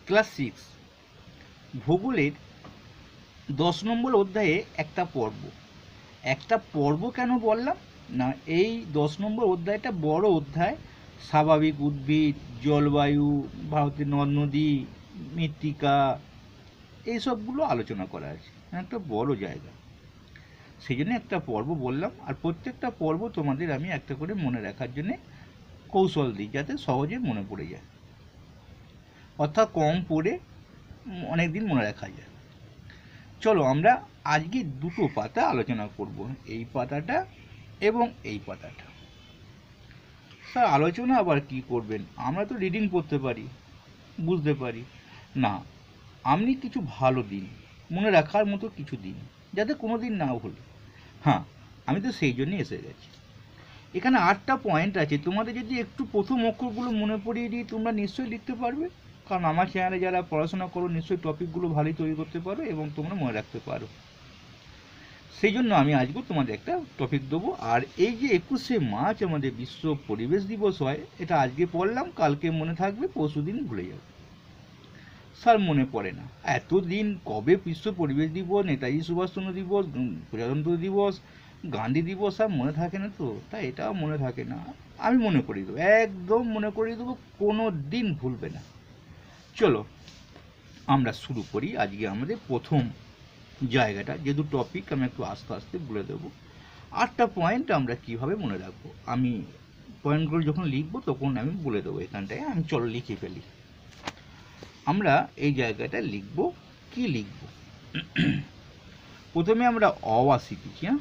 Class 6 ভূগোলের 10 নম্বর অধ্যায়ে একটা পর্ব কেন বললাম না, এই 10 নম্বর অধ্যায়টা বড় অধ্যায়। স্বাভাবিক উদ্ভিদ, জলবায়ু, ভারতের নদ নদী, মৃত্তিকা, এইসবগুলো আলোচনা করা আছে। একটা বড় জায়গা, সেই জন্য একটা পর্ব বললাম। আর প্রত্যেকটা পর্ব তোমাদের আমি একটা করে মনে রাখার জন্যে কৌশল দিই, যাতে সহজে মনে পড়ে যায়, অর্থাৎ কম পড়ে অনেক দিন মনে রাখা যায়। চলো আমরা আজকে দুটো পাতা আলোচনা করব, এই পাতাটা এবং এই পাতাটা। স্যার আলোচনা আবার কি করবেন? আমরা তো রিডিং পড়তে পারি, বুঝতে পারি না। আপনি কিছু ভালো দিন, মনে রাখার মতো কিছু দিন, যাতে কোনো দিন নাও হলো। হ্যাঁ, আমি তো সেই জন্যই এসে গেছি। এখানে 8টা পয়েন্ট আছে, তোমাদের যদি একটু প্রথম অক্ষরগুলো মনে পড়িয়ে দিই তোমরা নিশ্চয়ই লিখতে পারবে, কারণ আমার চ্যানেলে যারা পড়াশোনা করো নিশ্চয়ই টপিকগুলো ভালোই তৈরি করতে পারো এবং তোমরা মনে রাখতে পারো। সেই জন্য আমি আজকেও তোমাদের একটা টপিক দেবো। আর এই যে 21শে মার্চ আমাদের বিশ্ব পরিবেশ দিবস হয়, এটা আজকে পড়লাম, কালকে মনে থাকবে, পরশুদিন ভুলে যাবে। স্যার মনে পড়ে না, এতদিন কবে বিশ্ব পরিবেশ দিবস, নেতাজি সুভাষচন্দ্র দিবস, প্রজাতন্ত্র দিবস, গান্ধী দিবস, আর মনে থাকে না তো, তাই এটাও মনে থাকে না। আমি মনে করিয়ে দেবো, একদম মনে করিয়ে দেবো, কোনো দিন ভুলবে না। চলো আমরা শুরু করি আজকে আমাদের প্রথম জায়গাটা, যেহেতু টপিক আমি একটু আস্তে আস্তে বলে দেবো। 8টা পয়েন্ট আমরা কিভাবে মনে রাখবো, আমি পয়েন্টগুলো যখন লিখবো তখন আমি বলে দেবো। এখানটায় আমি চলো লিখে ফেলি। আমরা এই জায়গাটা লিখব, কি লিখব? প্রথমে আমরা অ আ শিখেছি। হ্যাঁ,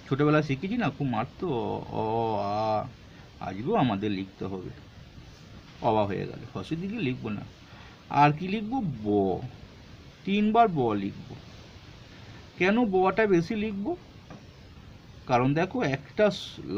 ছোটোবেলা শিখেছি না, খুব মারতো অ আ, আজকেও আমাদের লিখতে হবে। অবা হয়ে গেল, হর্ষের দিকে লিখবো না। আর কি লিখব? ব, 3বার ব লিখব। কেন বটা বেশি লিখব? কারণ দেখো একটা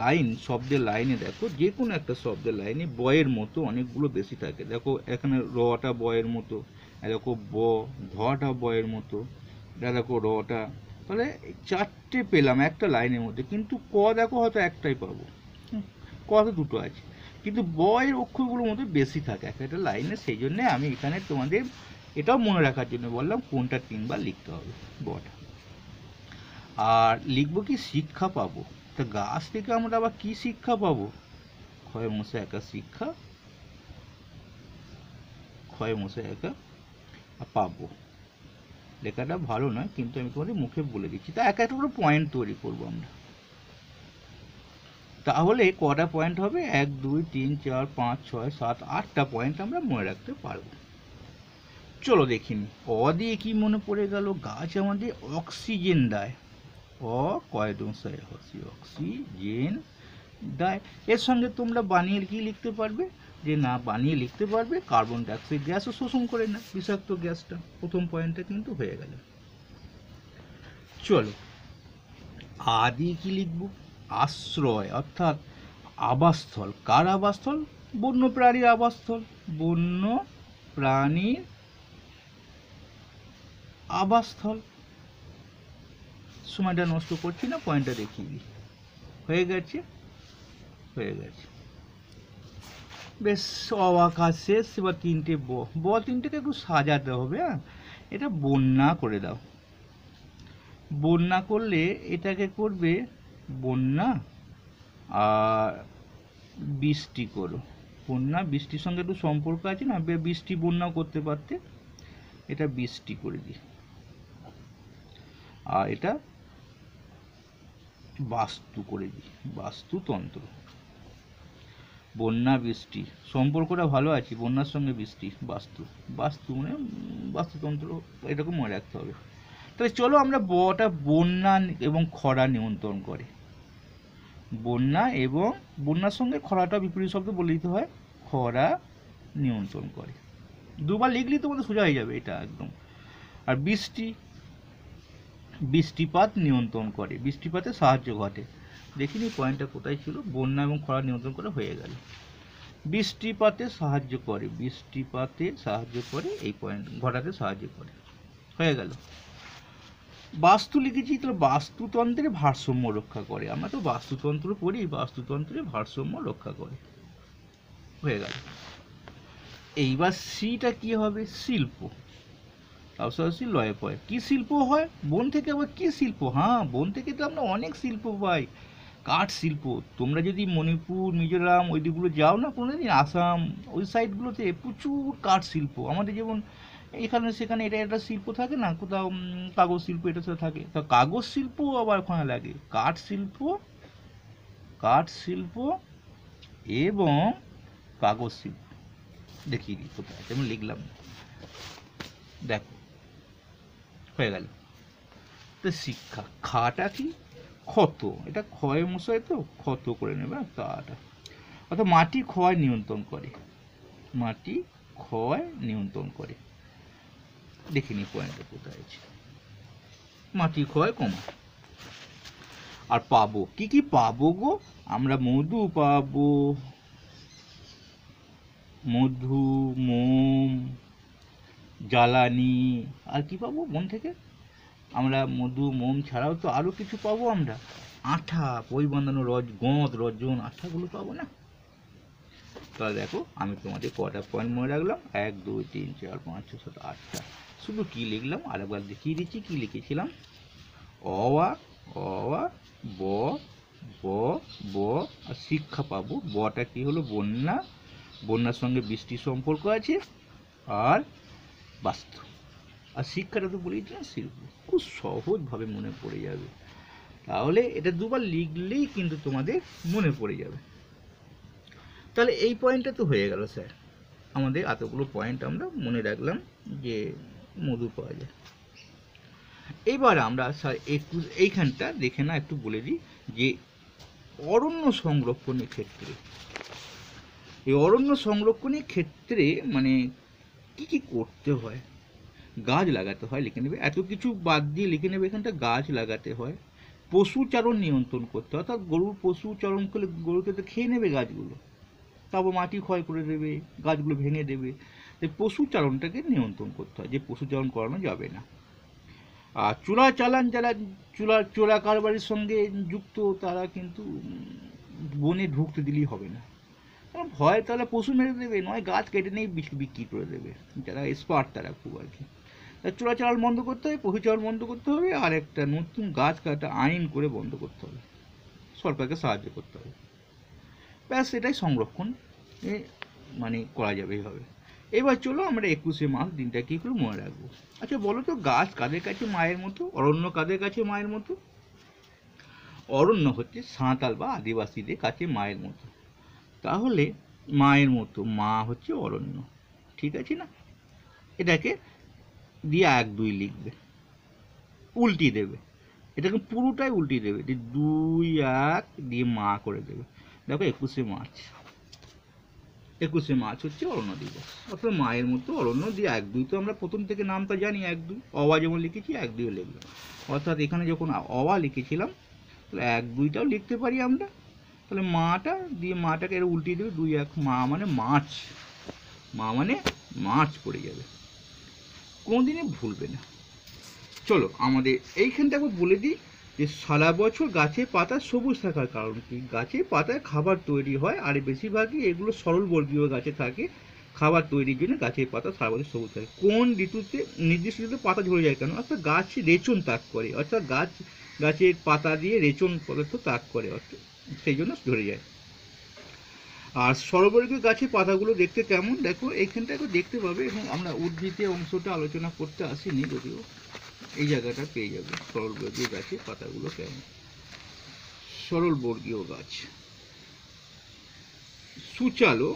লাইন, শব্দের লাইনে দেখো, যে কোনো একটা শব্দের লাইনে বয়ের মতো অনেকগুলো বেশি থাকে। দেখো এখানে রটা বয়ের মতো, দেখো ব, ধটা বয়ের মতো, দেখো রটা, তাহলে 4টে পেলাম একটা লাইনের মধ্যে। কিন্তু ক দেখো হয়তো একটাই পাবো, ক তো দুটো আছে, কিন্তু বয়ের অক্ষরগুলোর মধ্যে বেশি থাকে এক একটা লাইনে। সেই জন্যে আমি এখানে তোমাদের এটাও মনে রাখার জন্য বললাম কোনটা 3বার লিখতে হবে, বটা। আর লিখবো কি? শিক্ষা পাবো। তা গাছ থেকে আমরা আবার কি শিক্ষা পাবো? ক্ষয় মশা একা শিক্ষা, ক্ষয় মশা একা পাবো। লেখাটা ভালো নয়, কিন্তু আমি তোমাদের মুখে বলে দিচ্ছি। তা এক একটা করে পয়েন্ট তৈরি করবো আমরা। তাহলে কটা পয়েন্ট হবে? 1 2 3 4 5 6 7 8টা পয়েন্ট আমরা মনে রাখতে পারবো। চলো দেখিনি। অ দিয়ে কি মনে পড়ে গেল? গাছ আমাদের অক্সিজেন দেয়। অ কয় দোষায় হসি, অক্সিজেন দেয়। এর সঙ্গে তোমরা বানিয়ে কি লিখতে পারবে? যে না, বানিয়ে লিখতে পারবে কার্বন ডাইঅক্সাইড গ্যাসও শোষণ করে না, বিষাক্ত গ্যাসটা। প্রথম পয়েন্টটা কিন্তু হয়ে গেল। চলো আ দিয়ে কি লিখব? আশ্রয়, অর্থাৎ আবাসস্থল। কার আবাসস্থল? বন্য প্রাণীর আবাসস্থল। বন্য প্রাণীর আবাসস্থল। সময়টা নষ্ট করছি না, পয়েন্টটা দেখিয়ে দিই। হয়ে গেছে, হয়ে গেছে, বেশ। অবাকাশ শেষ। এবার 3টে ব, 3টেকে একটু সাজাতে হবে। হ্যাঁ, এটা বন্যা করে দাও। বন্যা করলে এটাকে করবে বন্যা, আর বৃষ্টি করো। বন্যা বৃষ্টির সঙ্গে একটু সম্পর্ক আছে না, বৃষ্টি বন্যাও করতে পারতে, এটা বৃষ্টি করে দিই। আর এটা বাস্তু করে দিই, বাস্তুতন্ত্র। বন্যা বৃষ্টি সম্পর্কটা ভালো আছে, বন্যার সঙ্গে বৃষ্টি, বাস্তু, বাস্তু মানে বাস্তুতন্ত্র, এরকম মনে রাখতে হবে। তাহলে চলো আমরা বটা বন্যা এবং খরা নিয়ন্ত্রণ করে। বন্যা এবং বন্যার সঙ্গে খরাটা বিপরীত শব্দ বলে দিতে হয়, খরা নিয়ন্ত্রণ করে। 2বার লিখলেই তোমাদের সোজা হয়ে যাবে এটা একদম। আর বৃষ্টি, বৃষ্টিপাত নিয়ন্ত্রণ করে, বৃষ্টিপাতে সাহায্য ঘটে। দেখিনি পয়েন্টটা কোথায় ছিল? বন্যা এবং খরা নিয়ন্ত্রণ করে, হয়ে গেল। বৃষ্টিপাতে সাহায্য করে, বৃষ্টিপাতে সাহায্য করে, এই পয়েন্ট ঘটাতে সাহায্য করে, হয়ে গেল। বাস্তু লিখেছি, তাহলে বাস্তুতন্ত্রের ভারসাম্য রক্ষা করে। আমরা তো বাস্তুতন্ত্র পড়ি, বাস্তুতন্ত্রের ভারসাম্য রক্ষা করে, হয়ে গেল। এইবার সিটা কি হবে? শিল্প। তারপর লয়ে পড়ে কি শিল্প হয় বন থেকে? আবার কি শিল্প? হ্যাঁ, বন থেকে তো আমরা অনেক শিল্প পাই। কাঠ শিল্প। তোমরা যদি মণিপুর, মিজোরাম ওই দিকগুলো যাও না কোনোদিন, আসাম ওই সাইডগুলোতে প্রচুর কাঠ শিল্প। আমাদের যেমন এখানে সেখানে এটা একটা শিল্প থাকে না, কোথাও কাগজ শিল্প এটা সেটা থাকে, তো কাগজ শিল্প আবার ওখানে লাগে। কাঠ শিল্প, কাঠ শিল্প এবং কাগজ শিল্প। দেখিয়ে দিই কোথায়, যেমন লিখলাম, দেখো হয়ে গেল। তো শিক্ষা, খাটা কি? ক্ষত। এটা ক্ষয় মশাই তো, ক্ষত করে নেবে তাটা। অর্থাৎ মাটি ক্ষয় নিয়ন্ত্রণ করে, মাটি ক্ষয় নিয়ন্ত্রণ করে। দেখিনি পয়েন্টটা কোথায় আছে। মাটি ক্ষয় কমা। আর পাবো কি কি পাবো গো? আমরা মধু পাবো, মধু, মোম, জ্বালানি। আর কি পাবো বন থেকে? আমরা মধু, মোম ছাড়াও তো আরো কিছু পাবো আমরা। আঠা, বই বাঁধানো গঁদ, রজন, আঠাগুলো পাবো না? তাহলে দেখো আমি তোমাদের কটা পয়েন্ট মনে রাখলাম, 1 2 3 4 5 6 7 8টা। শুধু কি লিখলাম আরেকবার দেখিয়ে দিচ্ছি কি লিখেছিলাম। অ আ ব ব ব আর শিক্ষা পাবো। বটা কি হলো? বন্যা, বন্যার সঙ্গে বৃষ্টির সম্পর্ক আছে, আর বাস্তু। আর শিক্ষাটা তো বলেই দিলাম শিল্প। খুব সহজভাবে মনে পড়ে যাবে। তাহলে এটা দুবার লিখলেই কিন্তু তোমাদের মনে পড়ে যাবে। তাহলে এই পয়েন্টটা তো হয়ে গেল স্যার, আমাদের এতগুলো পয়েন্ট আমরা মনে রাখলাম যে মধু পাওয়া যায়। এবার আমরা স্যার একটু এইখানটা দেখে না একটু বলে দিই যে অরণ্য সংরক্ষণের ক্ষেত্রে, এই অরণ্য সংরক্ষণের ক্ষেত্রে মানে কি কি করতে হয়। গাছ লাগাতে হয়, লিখে নেবে। এত কিছু বাদ দিয়ে লিখে নেবে এখানটা গাছ লাগাতে হয়। পশুচারণ নিয়ন্ত্রণ করতে হয়, অর্থাৎ গরুর পশুচারণ করলে গরুকে তো খেয়ে নেবে গাছগুলো, তারপর মাটি ক্ষয় করে দেবে, গাছগুলো ভেঙে দেবে। তাই পশুচারণটাকে নিয়ন্ত্রণ করতে হয়, যে পশুচারণ করানো যাবে না। আর চোরাচালান যারা চোরা কারবারির সঙ্গে যুক্ত তারা কিন্তু বনে ঢুকতে দিলেই হবে না। কারণ ভয় তাহলে পশু মেরে দেবে, নয় গাছ কেটে নেই বিক্রি করে দেবে, যারা এক্সপার্ট তারা খুব আর কি। তাই চোরাচালান বন্ধ করতে হবে, পশুচারণ বন্ধ করতে হবে, আর একটা নতুন গাছ কাটা আইন করে বন্ধ করতে হবে, সরকারকে সাহায্য করতে হবে। ব্যাস, এটাই সংরক্ষণ মানে করা যাবে এইভাবে। এবার চলো আমরা 21শে মার্চ দিনটা কী করে মনে রাখবো। আচ্ছা বলো তো, গাছ কাদের কাছে মায়ের মতো, অরণ্য কাদের কাছে মায়ের মতো? অরণ্য হচ্ছে সাঁওতাল বা আদিবাসীদের কাছে মায়ের মতো। তাহলে মায়ের মতো, মা হচ্ছে অরণ্য, ঠিক আছে না? এটাকে দিয়ে 1 2 লিখবে, উল্টিয়ে দেবে, এটাকে পুরোটাই উল্টিয়ে দেবে, 2 1 দিয়ে মা করে দেবে। দেখো 21শে মার্চ, 21শে মার্চ হচ্ছে অরণ্য দিবস, অর্থাৎ মায়ের মতো অরণ্য দিয়ে 1 2 তো আমরা প্রথম থেকে নামটা জানি 1 2, অওয়া যেমন লিখেছি 1 2 লিখলাম। অর্থাৎ এখানে যখন অওয়া লিখেছিলাম তাহলে 1 2টাও লিখতে পারি আমরা। তাহলে মাটা দিয়ে মাটাকে এর উল্টিয়ে দেবে, 2 1, মা মানে মাছ, মা মানে মাছ পড়ে যাবে, কোনোদিনই ভুলবে না। চলো আমাদের এইখানটা একবার বলে দিই যে সারা বছর গাছের পাতা সবুজ থাকার কারণ কি। গাছের পাতায় খাবার তৈরি হয়, আর বেশিরভাগই এগুলো সরলবর্গীয় গাছে থাকে। খাবার তৈরির জন্য গাছের পাতা সারা বছর সবুজ থাকে। কোন ঋতুতে, নির্দিষ্ট ঋতুতে পাতা ঝরে যায় কেন? অর্থাৎ গাছ রেচন ত্যাগ করে, অর্থাৎ গাছের পাতা দিয়ে রেচন পদার্থ ত্যাগ করে, অর্থাৎ সেই জন্য ঝরে যায়। আর সরলবর্গীয় গাছের পাতাগুলো দেখতে কেমন, দেখো এইখানটা একটু দেখতে পাবে। এবং আমরা উদ্ভিদের অংশটা আলোচনা করতে আসিনি, যদিও এই জায়গাটা পেয়ে যাবে। সরলবর্গীয় গাছের পাতাগুলো কেমন, সরলবর্গীয় গাছ সুচালো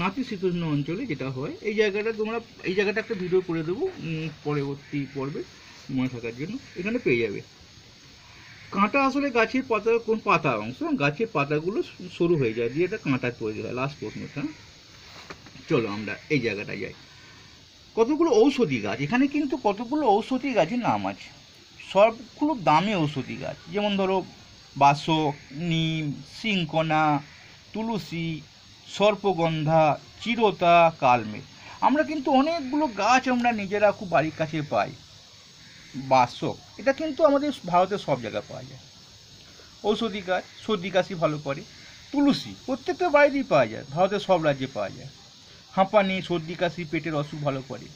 নাতিশীতোষ্ণ অঞ্চলে যেটা হয়, এই জায়গাটা তোমরা, এই জায়গাটা একটা ভিডিও করে দেবো পরবর্তী পর্বে মনে থাকার জন্য, এখানে পেয়ে যাবে। কাঁটা আসলে গাছের পাতা, কোন পাতা অংশ, গাছের পাতাগুলো সরু হয়ে যায় দিয়ে এটা কাঁটা তৈরি হয়। লাস্ট প্রশ্নটা, চলো আমরা এই জায়গাটা যাই। কতগুলো ঔষধি গাছ, এখানে কিন্তু কতগুলো ঔষধি গাছের নাম আছে, সবগুলো দামি ঔষধি গাছ। যেমন ধরো বাসক, নিম, সিংকনা, তুলসী, সর্পগন্ধা, চিরতা, কালমেঘ। আমরা কিন্তু অনেকগুলো গাছ আমরা নিজেরা খুব বাড়ির কাছে পাই। বাসক, এটা কিন্তু আমাদের ভারতের সব জায়গায় পাওয়া যায়, ঔষধি গাছ, সর্দি কাশি ভালো করে। তুলসী প্রত্যেকটা বাড়িতেই পাওয়া যায়, ভারতের সব রাজ্যে পাওয়া যায়। হাঁপানি, সর্দি কাশি, পেটের অসুখ ভালো করে।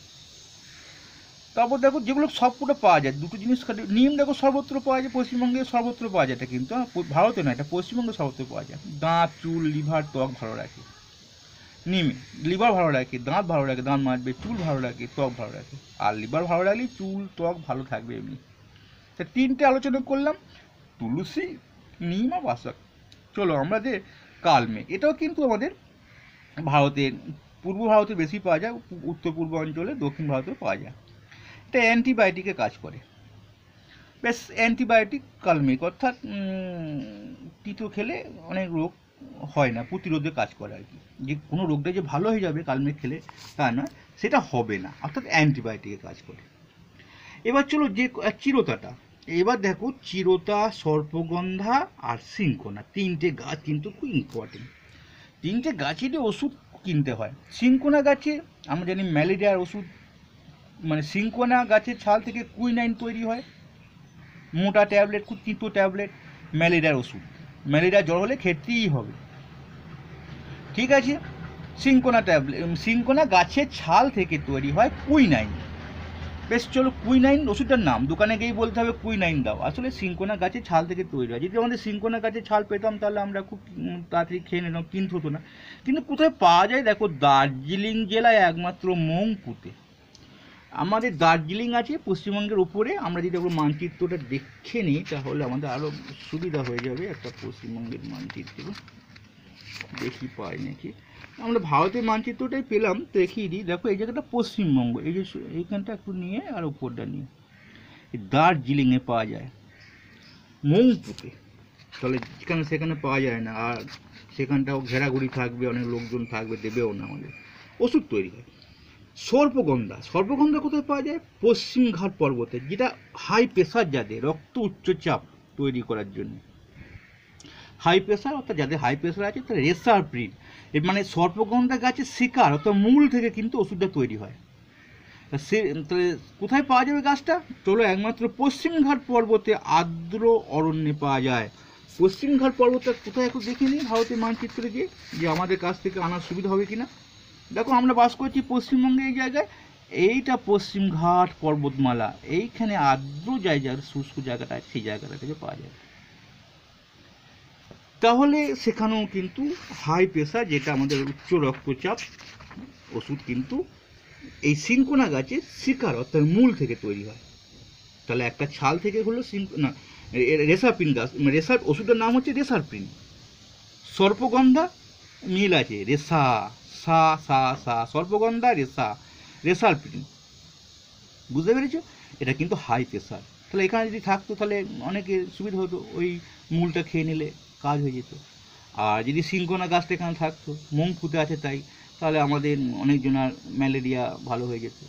তারপর দেখো যেগুলো সবকটা পাওয়া যায়, দুটো জিনিস খালি, নিম দেখো সর্বত্র পাওয়া যায়, পশ্চিমবঙ্গে সর্বত্র পাওয়া যায়, এটা কিন্তু ভারতে নয়, এটা পশ্চিমবঙ্গে সর্বত্র পাওয়া যায়। দাঁত, চুল, লিভার, ত্বক ভালো রাখে। নিমে লিভার ভালো রাখে, দাঁত ভালো রাখে, দাঁত মাজবে, চুল ভালো রাখে, ত্বক ভালো রাখে। আর লিভার ভালো রাখলেই চুল ত্বক ভালো থাকবে এমনি। তা তিনটে আলোচনা করলাম, তুলসী, নিম আর বাসক। চলো আমাদের কালমেঘ, এটাও কিন্তু আমাদের ভারতের পূর্ব ভারতে বেশি পাওয়া যায়, উত্তর পূর্ব অঞ্চলে, দক্ষিণ ভারতেও পাওয়া যায়। এটা অ্যান্টিবায়োটিকে কাজ করে, বেশ অ্যান্টিবায়োটিক কালমেঘ, অর্থাৎ তিতো খেলে অনেক রোগ হয় না, প্রতিরোধে কাজ করে আর কি। যে কোনো রোগটা যে ভালো হয়ে যাবে কালমেঘ খেলে তা নয়, সেটা হবে না, অর্থাৎ অ্যান্টিবায়োটিকে কাজ করে। এবার চলো যে চিরতাটা, এবার দেখো চিরতা, সর্পগন্ধা আর সিংকোনা, তিনটে গাছ কিন্তু খুব ইম্পর্টেন্ট। তিনটে গাছেরই ওষুধ কিনতে হয়। সিংকোনা গাছে আমরা জানি ম্যালেরিয়ার ওষুধ, মানে সিংকোনা গাছের ছাল থেকে কুইনাইন তৈরি হয়, মোটা ট্যাবলেট, খুব তিতো ট্যাবলেট, ম্যালেরিয়ার ওষুধ। ম্যালেরিয়া জ্বর হলে খেতেই হবে, ঠিক আছে। সিংকোনা ট্যাবলেট, সিংকোনা গাছের ছাল থেকে তৈরি হয় কুইনাইন। বেশ চলো, কুইনাইন ওষুধটার নাম, দোকানে গিয়েই বলতে হবে কুইনাইন দাও, আসলে সিংকোনা গাছের ছাল থেকে তৈরি হয়। যদি আমাদের সিংকোনা গাছের ছাল পেতাম তাহলে আমরা খুব তাড়াতাড়ি খেয়ে নিতাম, কিনতে হতো না। কিন্তু কোথায় পাওয়া যায় দেখো, দার্জিলিং জেলায় একমাত্র মংপুতে। আমাদের দার্জিলিং আছে পশ্চিমবঙ্গের উপরে, আমরা যদি একটু মানচিত্রটা দেখে নিই তাহলে আমাদের আরও সুবিধা হয়ে যাবে। একটা পশ্চিমবঙ্গের মানচিত্র দেখি পাই নাকি, আমরা ভারতের মানচিত্রটাই পেলাম, দেখিয়ে দিই। দেখো এই জায়গাটা পশ্চিমবঙ্গ, এই যে এইখানটা একটু নিয়ে আর উপরটা নিয়ে দার্জিলিংয়ে পাওয়া যায়, মংপুতে। তাহলে যেখানে সেখানে পাওয়া যায় না, আর সেখানটাও ঘেরাঘুরি থাকবে, অনেক লোকজন থাকবে, দেবেও না, আমাদের ওষুধ তৈরি হয়। সর্পগন্ধা, সর্পগন্ধা কোথায় পাওয়া যায়? পশ্চিম ঘাট পর্বতে, যেটা হাই প্রেশার, যাদের রক্ত উচ্চচাপ তৈরি করার জন্য, হাই প্রেশার, অর্থাৎ যাদের হাই প্রেশার আছে তারা রেসারপ্রিন, মানে সর্পগন্ধা গাছের শিকার অর্থাৎ মূল থেকে কিন্তু ওষুধটা তৈরি হয়। সে কোথায় পাওয়া যাবে গাছটা? চলো, একমাত্র পশ্চিমঘাট পর্বতে আর্দ্র অরণ্যে পাওয়া যায়। পশ্চিমঘাট পর্বতটা কোথায় একটু দেখে নিই ভারতের মানচিত্রে গিয়ে, যে আমাদের কাছ থেকে আনার সুবিধা হবে কিনা। দেখো আমরা বাস করছি পশ্চিমবঙ্গে, এই জায়গায়, এইটা পশ্চিমঘাট পর্বতমালা, এইখানে আর্দ্র জায়গার শুষ্ক জায়গাটা আছে, সেই জায়গাটা থেকে পাওয়া যায়। তাহলে সেখানেও কিন্তু হাই প্রেশার, যেটা আমাদের উচ্চ রক্তচাপ, ওষুধ কিন্তু এই সিংকোনা গাছের শিকার অর্থাৎ মূল থেকে তৈরি হয়। তাহলে একটা ছাল থেকে হলো না, রেসারপিন গাছ, রেসার ওষুধটার নাম হচ্ছে রেসারপিন। সর্পগন্ধা মিল আছে, রেসা, সা সা সা, সর্পগন্ধা রেসা, রেসারপিন, বুঝতে পেরেছো? এটা কিন্তু হাই প্রেশার। তাহলে এখানে যদি থাকতো তাহলে অনেকের সুবিধা হতো, ওই মূলটা খেয়ে নিলে কাজ হয়ে যেত। আর যদি সিংকোনা গাছটা এখানে থাকতো, মংপুতে আছে তাই, তাহলে আমাদের অনেকজনার ম্যালেরিয়া ভালো হয়ে যেত।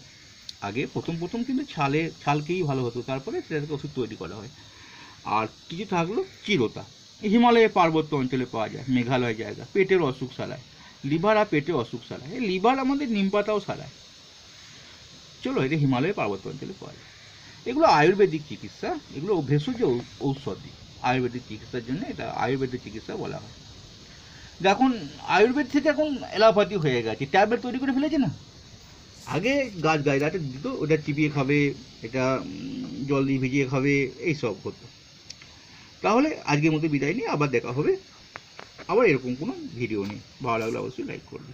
আগে প্রথম কিন্তু ছালকেই ভালো হতো, তারপরে সেটাকে ওষুধ তৈরি করা হয়। আর কিছু থাকলো চিরতা, হিমালয়ের পার্বত্য অঞ্চলে পাওয়া যায়, মেঘালয় জায়গা, পেটের অসুখ সারায়, লিভার আর পেটের অসুখ সারায়। এই লিভার আমাদের নিম পাতাও সারায়। চলো, এটা হিমালয়ের পার্বত্য অঞ্চলে পাওয়া যায়। এগুলো আয়ুর্বেদিক চিকিৎসা, এগুলো ভেষজ ঔষধি, আয়ুর্বেদিক চিকিৎসার জন্য এটা আয়ুর্বেদিক চিকিৎসা বলা হয়। এখন আয়ুর্বেদ থেকে এখন এলোপ্যাথি হয়ে গেছে, ট্যাবলেট তৈরি করে ফেলেছে না। আগে গাছ গাছরাতে দিত, ওটা চিবিয়ে খাবে, এটা জল দিয়ে ভিজিয়ে খাবে, এইসব হতো। তাহলে আজকের মতো বিদায় নিয়ে আবার দেখা হবে, আবার এরকম কোনো ভিডিও নিয়ে। ভালো লাগলে অবশ্যই লাইক করবে।